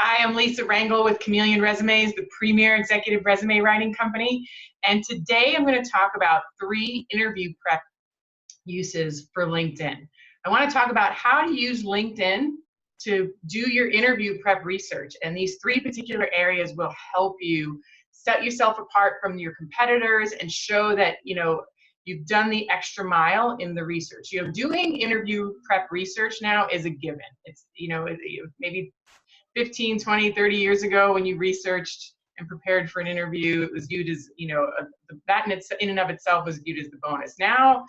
Hi, I'm Lisa Rangel with Chameleon Resumes, the premier executive resume writing company. And today I'm going to talk about 3 interview prep uses for LinkedIn. I want to talk about how to use LinkedIn to do your interview prep research. And these 3 particular areas will help you set yourself apart from your competitors and show that, you've done the extra mile in the research. Doing interview prep research now is a given. It's, maybe 15, 20, 30 years ago when you researched and prepared for an interview, it was viewed as, that in and of itself was viewed as the bonus. Now,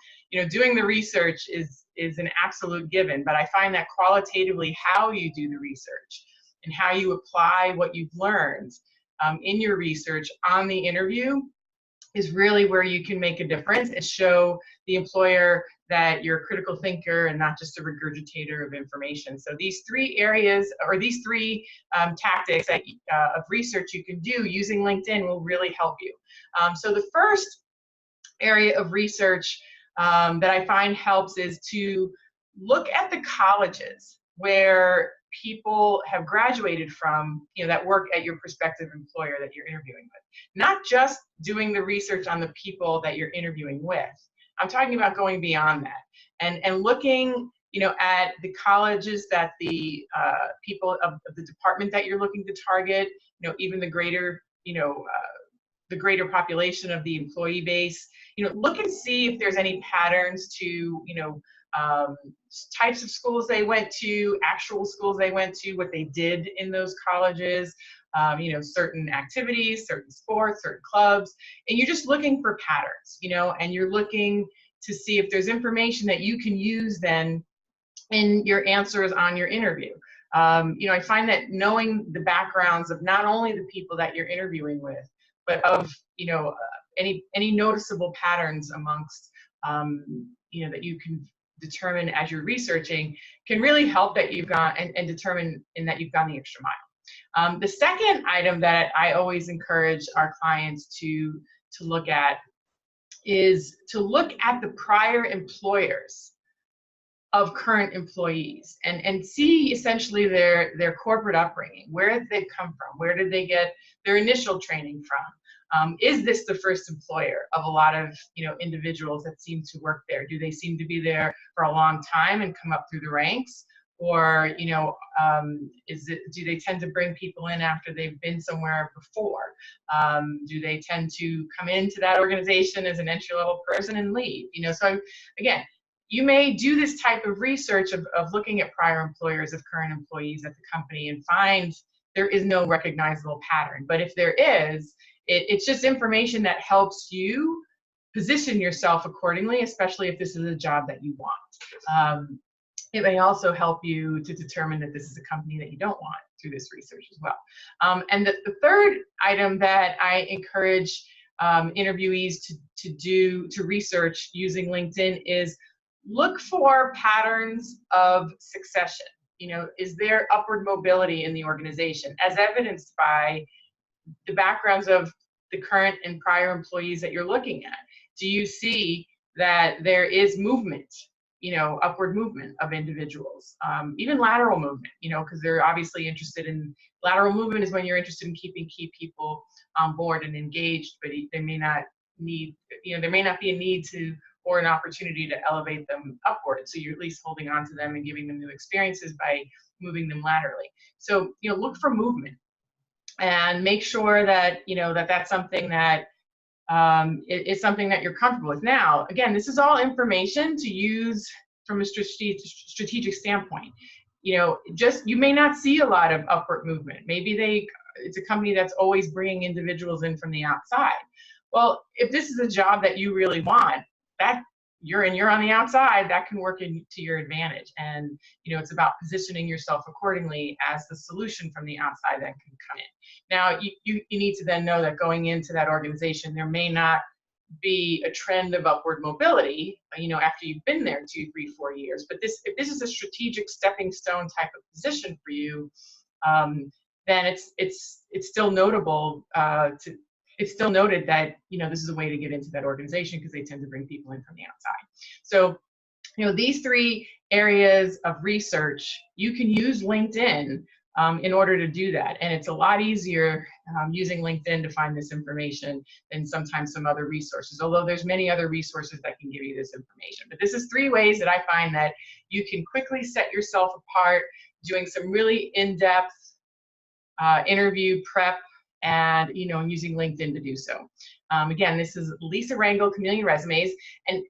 doing the research is an absolute given, but I find that qualitatively how you do the research and how you apply what you've learned in your research on the interview is really where you can make a difference and show the employer that you're a critical thinker and not just a regurgitator of information. So these 3 areas, or these 3 tactics of research you can do using LinkedIn will really help you. So the first area of research that I find helps is to look at the colleges where people have graduated from, that work at your prospective employer that you're interviewing with. Not just doing the research on the people that you're interviewing with. I'm talking about going beyond that and looking, at the colleges that the people of the department that you're looking to target, even the greater, the greater population of the employee base, look and see if there's any patterns to, types of schools they went to, actual schools they went to, what they did in those colleges, certain activities, certain sports, certain clubs, and you're just looking for patterns, and you're looking to see if there's information that you can use then in your answers on your interview. I find that knowing the backgrounds of not only the people that you're interviewing with, but of, any noticeable patterns amongst, that you can determine as you're researching can really help that you've got and determine in that you've gone the extra mile. The second item that I always encourage our clients to look at is to look at the prior employers of current employees and see essentially their corporate upbringing. Where did they come from? Where did they get their initial training from? Is this the first employer of a lot of individuals that seem to work there? Do they seem to be there for a long time and come up through the ranks? Or do they tend to bring people in after they've been somewhere before? Do they tend to come into that organization as an entry-level person and leave? So again, you may do this type of research of looking at prior employers of current employees at the company and find there is no recognizable pattern. But if there is, it's just information that helps you position yourself accordingly, especially if this is a job that you want. It may also help you to determine that this is a company that you don't want through this research as well. And the third item that I encourage interviewees to research using LinkedIn is look for patterns of succession. Is there upward mobility in the organization as evidenced by the backgrounds of the current and prior employees that you're looking at? Do you see that there is movement, upward movement of individuals, even lateral movement, because they're obviously interested in lateral movement is when you're interested in keeping key people on board and engaged, but there may not be a need to or an opportunity to elevate them upward. So you're at least holding on to them and giving them new experiences by moving them laterally. So, look for movement and make sure that, that's something that is something that you're comfortable with. Now, again, this is all information to use from a strategic standpoint. You may not see a lot of upward movement. Maybe it's a company that's always bringing individuals in from the outside. Well, if this is a job that you really want, that you're on the outside, that can work to your advantage. And, it's about positioning yourself accordingly as the solution from the outside that can come in. Now, you need to then know that going into that organization, there may not be a trend of upward mobility, after you've been there 2, 3, 4 years. But if this is a strategic stepping stone type of position for you, then it's still notable it's still noted that, this is a way to get into that organization because they tend to bring people in from the outside. So, these 3 areas of research, you can use LinkedIn in order to do that. And it's a lot easier using LinkedIn to find this information than sometimes some other resources, although there's many other resources that can give you this information. But this is 3 ways that I find that you can quickly set yourself apart doing some really in-depth interview prep and using LinkedIn to do so. Again, this is Lisa Rangel, Chameleon Resumes, and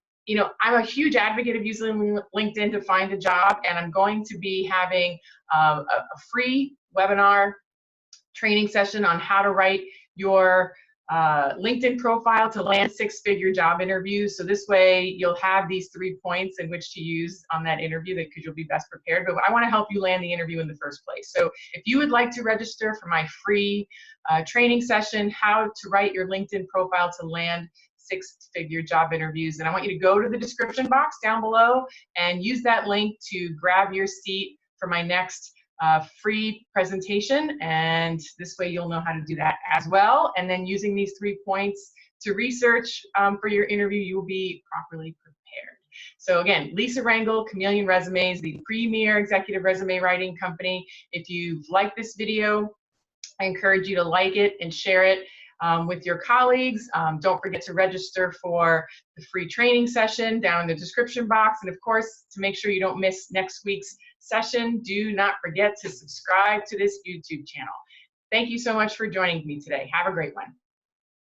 I'm a huge advocate of using LinkedIn to find a job, and I'm going to be having a free webinar training session on how to write your LinkedIn profile to land 6-figure job interviews. So this way you'll have these 3 points in which to use on that interview because you'll be best prepared. But I want to help you land the interview in the first place. So if you would like to register for my free training session, how to write your LinkedIn profile to land 6-figure job interviews, and I want you to go to the description box down below and use that link to grab your seat for my next free presentation, and this way you'll know how to do that as well. And then using these 3 points to research for your interview, you will be properly prepared. So again, Lisa Rangel, Chameleon Resumes, the premier executive resume writing company. If you've liked this video, I encourage you to like it and share it with your colleagues. Don't forget to register for the free training session down in the description box. And of course, to make sure you don't miss next week's session, do not forget to subscribe to this YouTube channel. Thank you so much for joining me today. Have a great one.